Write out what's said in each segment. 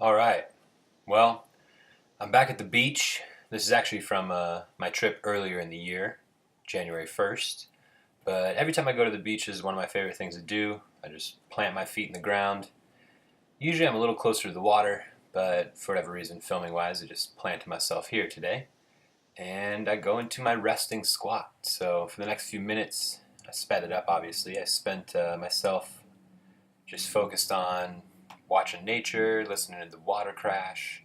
All right. Well, I'm back at the beach. This is actually from my trip earlier in the year, January 1st. But every time I go to the beach, this is one of my favorite things to do. I just plant my feet in the ground. Usually I'm a little closer to the water, but for whatever reason, filming wise, I just planted myself here today. And I go into my resting squat. So for the next few minutes, I sped it up obviously. I spent myself just focused on watching nature, listening to the water crash,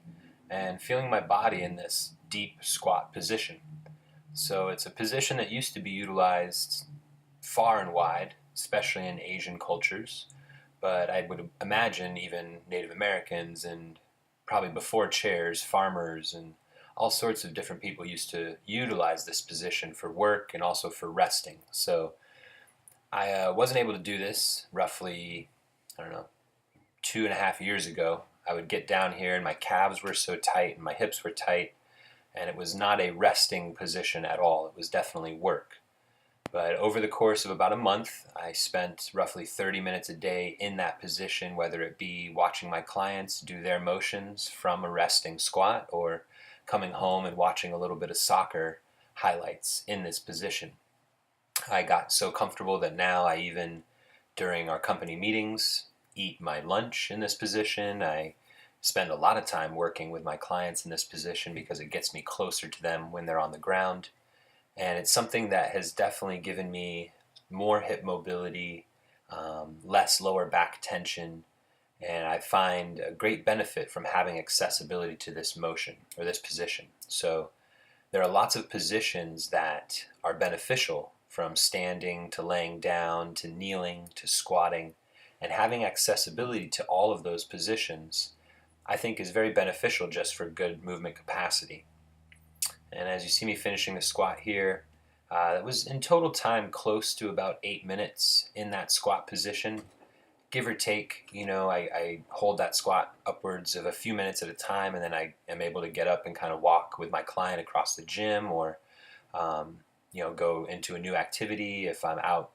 and feeling my body in this deep squat position. So it's a position that used to be utilized far and wide, especially in Asian cultures, but I would imagine even Native Americans and probably before chairs, farmers and all sorts of different people used to utilize this position for work and also for resting. So I wasn't able to do this roughly, I don't know, 2.5 years ago. I would get down here and my calves were so tight and my hips were tight, and it was not a resting position at all. It was definitely work. But over the course of about a month, I spent roughly 30 minutes a day in that position, whether it be watching my clients do their motions from a resting squat or coming home and watching a little bit of soccer highlights in this position. I got so comfortable that now I even, during our company meetings, eat my lunch in this position. I spend a lot of time working with my clients in this position because it gets me closer to them when they're on the ground. And it's something that has definitely given me more hip mobility, less lower back tension, and I find a great benefit from having accessibility to this motion or this position. So there are lots of positions that are beneficial, from standing to laying down to kneeling to squatting, and having accessibility to all of those positions I think is very beneficial just for good movement capacity. And as you see me finishing the squat here, it was in total time close to about 8 minutes in that squat position, give or take. I hold that squat upwards of a few minutes at a time, and then I am able to get up and kind of walk with my client across the gym, or go into a new activity if I'm out,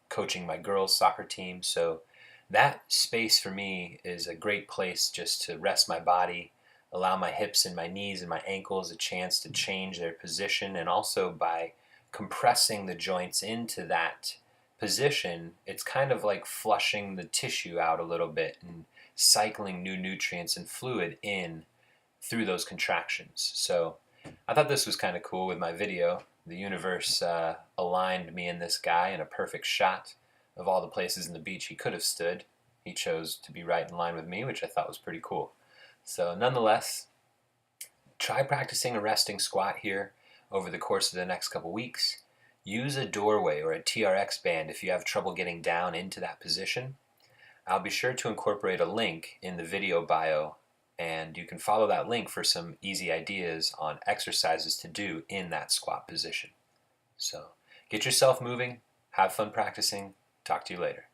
coaching my girls' soccer team. So that space for me is a great place just to rest my body, allow my hips and my knees and my ankles a chance to change their position, and also by compressing the joints into that position, it's kind of like flushing the tissue out a little bit and cycling new nutrients and fluid in through those contractions. So I thought this was kind of cool with my video. The universe aligned me and this guy in a perfect shot. Of all the places in the beach he could have stood, he chose to be right in line with me, which I thought was pretty cool. So nonetheless, try practicing a resting squat here over the course of the next couple weeks. Use a doorway or a TRX band if you have trouble getting down into that position. I'll be sure to incorporate a link in the video bio, and you can follow that link for some easy ideas on exercises to do in that squat position. So get yourself moving, have fun practicing. Talk to you later.